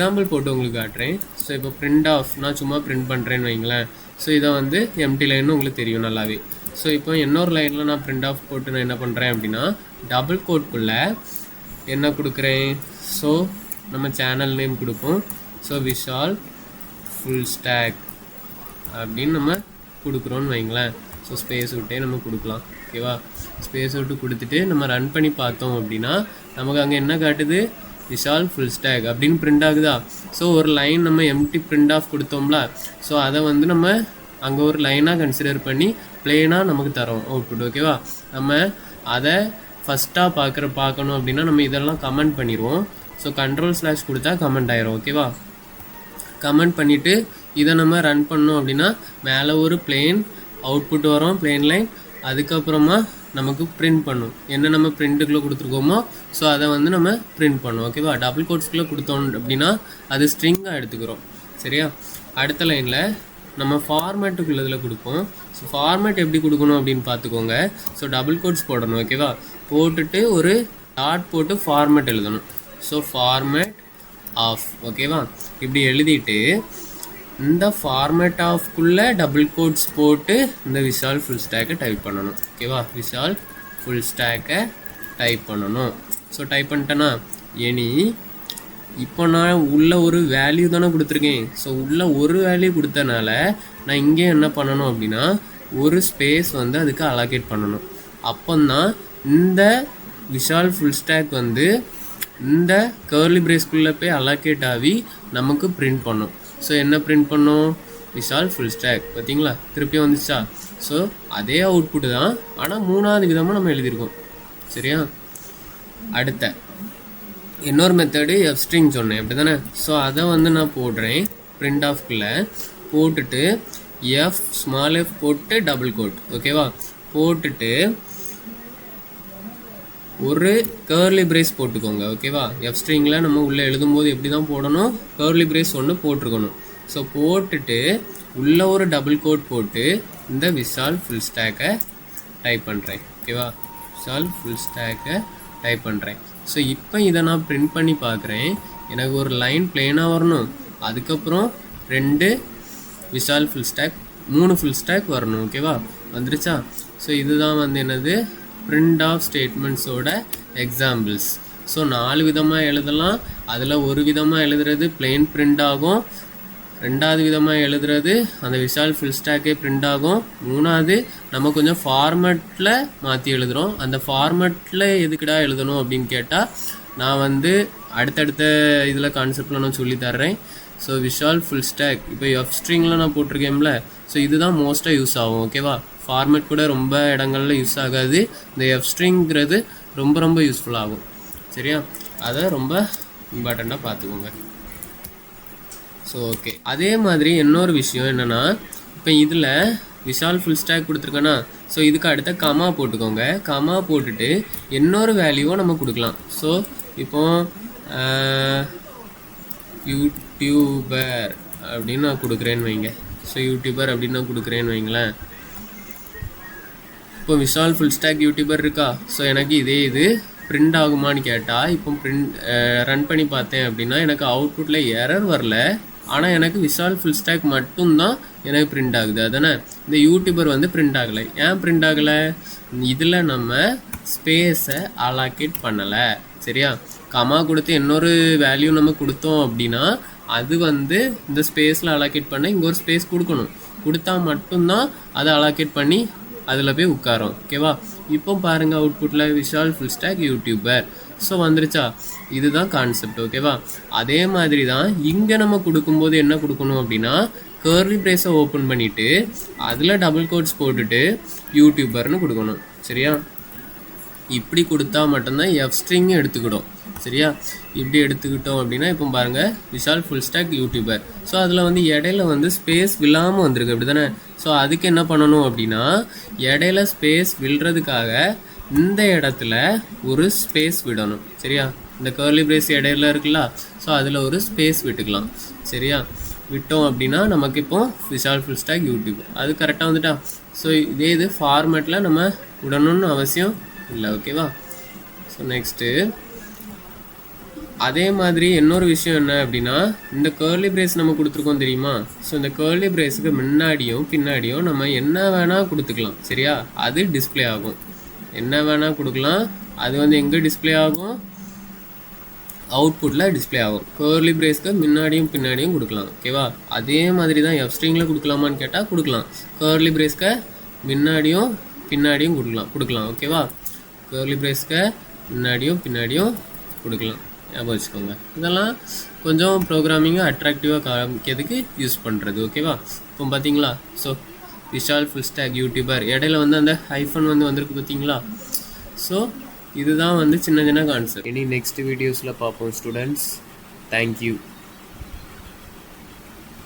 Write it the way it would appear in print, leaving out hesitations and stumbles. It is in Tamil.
எக்ஸாம்பிள் போட்டு உங்களுக்கு காட்டுறேன். ஸோ இப்போ பிரிண்ட் ஆஃப் நான் சும்மா பிரிண்ட் பண்ணுறேன்னு வைங்களேன். ஸோ இதை வந்து எம்டி லைன்னு உங்களுக்கு தெரியும் நல்லாவே. ஸோ இப்போ இன்னொரு லைனில் நான் பிரிண்ட் ஆஃப் போட்டு நான் என்ன பண்ணுறேன் அப்படின்னா டபுள் கோட்குள்ளே என்ன கொடுக்குறேன். ஸோ நம்ம சேனல் நேம் கொடுப்போம். ஸோ விஷால் ஃபுல் ஸ்டாக் அப்படின்னு நம்ம கொடுக்குறோன்னு வைங்களேன். ஸோ ஸ்பேஸ் விட்டே நம்ம கொடுக்கலாம். ஓகேவா, ஸ்பேஸ் விட்டு கொடுத்துட்டு நம்ம ரன் பண்ணி பார்த்தோம் அப்படின்னா நமக்கு அங்கே என்ன காட்டுது, விஷால் ஃபுல் ஸ்டாக் அப்படின்னு பிரிண்ட் ஆகுதா. ஸோ ஒரு லைன் நம்ம எம்டி பிரிண்ட் ஆஃப் கொடுத்தோம்ல, ஸோ அதை வந்து நம்ம அங்கே ஒரு லைனாக கன்சிடர் பண்ணி பிளெயினாக நமக்கு தரோம் அவுட்புட். ஓகேவா, நம்ம அதை ஃபஸ்ட்டாக பார்க்கணும் அப்படின்னா நம்ம இதெல்லாம் கமெண்ட் பண்ணிடுவோம். ஸோ கண்ட்ரோல்/ கொடுத்தா கமெண்ட் ஆயிரும். ஓகேவா, கமெண்ட் பண்ணிவிட்டு இதை நம்ம ரன் பண்ணோம் அப்படின்னா மேலே ஒரு பிளெயின் அவுட்புட் வரும், பிளெயின் லைன். அதுக்கப்புறமா நமக்கு பிரிண்ட் பண்ணும் என்ன நம்ம பிரிண்ட்டுக்குள்ளே கொடுத்துருக்கோமோ. ஸோ அதை வந்து நம்ம பிரிண்ட் பண்ணும். ஓகேவா, டபுள் கோட்ஸ்குள்ளே கொடுத்தோம் அப்படின்னா அது ஸ்ட்ரிங்காக எடுத்துக்கிறோம். சரியா, அடுத்த லைனில் நம்ம ஃபார்மேட்டுக்குள்ளதில் கொடுப்போம். ஸோ ஃபார்மேட் எப்படி கொடுக்கணும் அப்படின்னு பார்த்துக்கோங்க. ஸோ டபுள் கோட்ஸ் போடணும். ஓகேவா, போட்டுட்டு ஒரு டாட் போட்டு ஃபார்மேட் எழுதணும். So format of. ஓகேவா, இப்படி எழுதிட்டு இந்த ஃபார்மேட் ஆஃப்குள்ளே டபுள் கோட்ஸ் போட்டு இந்த விஷால் ஃபுல் ஸ்டாக்கை டைப் பண்ணணும். ஓகேவா, விஷால் ஃபுல் ஸ்டாக்கை டைப் பண்ணணும். ஸோ டைப் பண்ணிட்டேன்னா இப்போ நான் உள்ள ஒரு வேல்யூ தானே கொடுத்துருக்கேன். ஸோ உள்ள ஒரு வேல்யூ கொடுத்தனால நான் இங்கே என்ன பண்ணணும் அப்படின்னா ஒரு ஸ்பேஸ் வந்து அதுக்கு அலோகேட் பண்ணணும். அப்போதான் இந்த விஷால் ஃபுல் ஸ்டாக் வந்து இந்த கர்லி பிரேஸ்குள்ளே போய் அலோகேட் ஆகி நமக்கு பிரிண்ட் பண்ணும். ஸோ என்ன பிரிண்ட் பண்ணும், விஷால் ஃபுல் ஸ்டாக். பார்த்தீங்களா, திருப்பி வந்துச்சா. ஸோ அதே அவுட்புட்டு தான், ஆனால் 3வது விதமாக நம்ம எழுதியிருக்கோம். சரியா, அடுத்த இன்னொரு மெத்தடு எஃப் ஸ்ட்ரிங் சொன்னேன் அப்படி தானே. ஸோ அதை வந்து நான் போடுறேன் பிரிண்ட் ஆஃப்குள்ளே போட்டுட்டு எஃப் ஸ்மால் எஃப் போட்டு டபுள் கோட். ஓகேவா, போட்டுட்டு ஒரு கர்லி பிரேஸ் போட்டுக்கோங்க. ஓகேவா, எஃப் ஸ்ட்ரிங்கில் நம்ம உள்ளே எழுதும்போது எப்படி தான் போடணும், கர்லி பிரேஸ் ஒன்று போட்டிருக்கணும். ஸோ போட்டுட்டு உள்ளே ஒரு டபுள் கோட் போட்டு இந்த விஷால் ஃபுல் ஸ்டாக்கை டைப் பண்ணுறேன். ஓகேவா, விஷால் ஃபுல் ஸ்டாக்கை டைப் பண்ணுறேன். ஸோ இப்போ இதை நான் பிரிண்ட் பண்ணி பார்க்குறேன். எனக்கு ஒரு லைன் பிளெயினாக வரணும், அதுக்கப்புறம் 2 Vishal full stack, 3 full stack வரணும். ஓகேவா, வந்துருச்சா. ஸோ இதுதான் வந்து என்னது பிரிண்ட் ஆஃப் ஸ்டேட்மெண்ட்ஸோட எக்ஸாம்பிள்ஸ். ஸோ 4 விதமாக எழுதலாம். அதில் ஒரு விதமாக எழுதுறது பிளெயின் பிரிண்ட் ஆகும், 2வது விதமாக எழுதுறது அந்த விஷால் ஃபுல் ஸ்டாக்கே பிரிண்ட் ஆகும், 3வது நம்ம கொஞ்சம் ஃபார்மேட்டில் மாற்றி எழுதுகிறோம். அந்த ஃபார்மேட்டில் எதுக்குடா எழுதணும் அப்படின்னு கேட்டால் நான் வந்து அடுத்தடுத்த இதில் கான்செப்டில் நான் சொல்லித்தர்றேன். ஸோ விஷால் ஃபுல் ஸ்டாக் இப்போ எஃப் ஸ்ட்ரிங்கில் நான் போட்டிருக்கேன்ல, ஸோ இதுதான் மோஸ்ட்டாக யூஸ் ஆகும். ஓகேவா, ஃபார்மேட் கூட ரொம்ப இடங்களில் யூஸ் ஆகாது. இந்த எஃப் ஸ்ட்ரிங்கிறது ரொம்ப ரொம்ப யூஸ்ஃபுல் ஆகும். சரியா, அதை ரொம்ப இம்பார்ட்டண்ட்டாக பார்த்துக்கோங்க. ஸோ ஓகே, அதே மாதிரி இன்னொரு விஷயம் என்னென்னா, இப்போ இதில் விஷால் ஃபுல் ஸ்டாக் கொடுத்துருக்கேன்னா, ஸோ இதுக்கு அடுத்த கமா போட்டுக்கோங்க. கமா போட்டுட்டு இன்னொரு வேல்யூவை நம்ம கொடுக்கலாம். ஸோ இப்போ யூடியூபர் அப்படின்னு நான் கொடுக்குறேன்னு வைங்க. ஸோ யூடியூபர் அப்படின்னு நான் கொடுக்குறேன்னு வைங்களேன். இப்போ விஷால் ஃபுல் ஸ்டாக் யூடியூபர் இருக்கா. ஸோ எனக்கு இது பிரிண்ட் ஆகுமான்னு கேட்டால் இப்போ ரன் பண்ணி பார்த்தேன் அப்படின்னா எனக்கு அவுட்புட்டில் எரர் வரல, ஆனால் எனக்கு விஷால் ஃபுல் ஸ்டாக் மட்டும்தான் எனக்கு பிரிண்ட் ஆகுது. அதானே, இந்த யூடியூபர் வந்து பிரிண்ட் ஆகலை. ஏன் பிரிண்ட் ஆகலை, இதில் நம்ம ஸ்பேஸை அலோகேட் பண்ணலை. சரியா, கமா கொடுத்து இன்னொரு வேல்யூ நம்ம கொடுத்தோம் அப்படின்னா அது வந்து இந்த ஸ்பேஸில் அலோகேட் பண்ண இங்கே ஒரு ஸ்பேஸ் கொடுக்கணும். கொடுத்தா மட்டும்தான் அதை அலோகேட் பண்ணி அதில் போய் உட்காரோம். ஓகேவா, இப்போ பாருங்கள் அவுட்புட்டில் Vishal full stack YouTuber. So வந்துருச்சா, இதுதான் கான்செப்ட். ஓகேவா, அதே மாதிரி தான் இங்கே நம்ம கொடுக்கும்போது என்ன கொடுக்கணும் அப்படின்னா கர்லி பிரேஸை ஓப்பன் பண்ணிவிட்டு அதில் டபுள் கோட்ஸ் போட்டுட்டு யூடியூபர்னு கொடுக்கணும். சரியா, இப்படி கொடுத்தா மட்டும்தான் எஃப் ஸ்ட்ரிங் எடுத்துக்கிடும். சரியா, இப்படி எடுத்துக்கிட்டோம் அப்படின்னா இப்போ பாருங்கள் Vishal full stack YouTuber. So அதில் வந்து இடையில வந்து ஸ்பேஸ் விழாமல் வந்திருக்கு அப்படி தானே. ஸோ அதுக்கு என்ன பண்ணணும் அப்படின்னா இடையில ஸ்பேஸ் விழுறதுக்காக இந்த இடத்துல ஒரு ஸ்பேஸ் விடணும். சரியா, இந்த கர்லி பிரேஸ் இடையில இருக்குல்ல, ஸோ அதில் ஒரு ஸ்பேஸ் விட்டுக்கலாம். சரியா, விட்டோம் அப்படின்னா நமக்கு இப்போ விஷால் ஃபுல் ஸ்டாக் யூடியூப் அது கரெக்டாக வந்துட்டா. ஸோ இதே இது ஃபார்மேட்டில் நம்ம விடணும்னு அவசியம் இல்லை. ஓகேவா, ஸோ நெக்ஸ்ட்டு அதே மாதிரி இன்னொரு விஷயம் என்ன அப்படின்னா, இந்த கர்லி பிரேஸ் நம்ம கொடுத்துருக்கோம் தெரியுமா? ஸோ இந்த கர்லி பிரேஸுக்கு முன்னாடியும் பின்னாடியும் நம்ம என்ன வேணால் கொடுத்துக்கலாம். சரியா? அது டிஸ்பிளே ஆகும். என்ன வேணால் கொடுக்கலாம். அது வந்து எங்கே டிஸ்பிளே ஆகும்? அவுட்புட்டில் டிஸ்பிளே ஆகும். கர்லி பிரேஸ்க்கு முன்னாடியும் பின்னாடியும் கொடுக்கலாம். ஓகேவா? அதே மாதிரி தான் எஃப் ஸ்ட்ரிங்கில் கொடுக்கலாமான்னு கேட்டால் கொடுக்கலாம். கர்லி பிரேஸ்க்கு முன்னாடியும் பின்னாடியும் கொடுக்கலாம். ஓகேவா? கர்லி பிரேஸ்க்கு முன்னாடியும் பின்னாடியும் கொடுக்கலாம். ஞாபகம் வச்சுக்கோங்க. இதெல்லாம் கொஞ்சம் ப்ரோக்ராமிங்காக அட்ராக்டிவாக காமிக்கிறதுக்கு யூஸ் பண்ணுறது. ஓகேவா? இப்போ பார்த்தீங்களா? So Vishal full stack YouTuber இடையில வந்து அந்த ஹைஃபன் வந்து வந்திருக்கு பார்த்தீங்களா? ஸோ இதுதான் வந்து சின்ன சின்ன கான்செப்ட். இனி நெக்ஸ்ட் வீடியோஸில் பார்ப்போம் ஸ்டூடெண்ட்ஸ். தேங்க்யூ.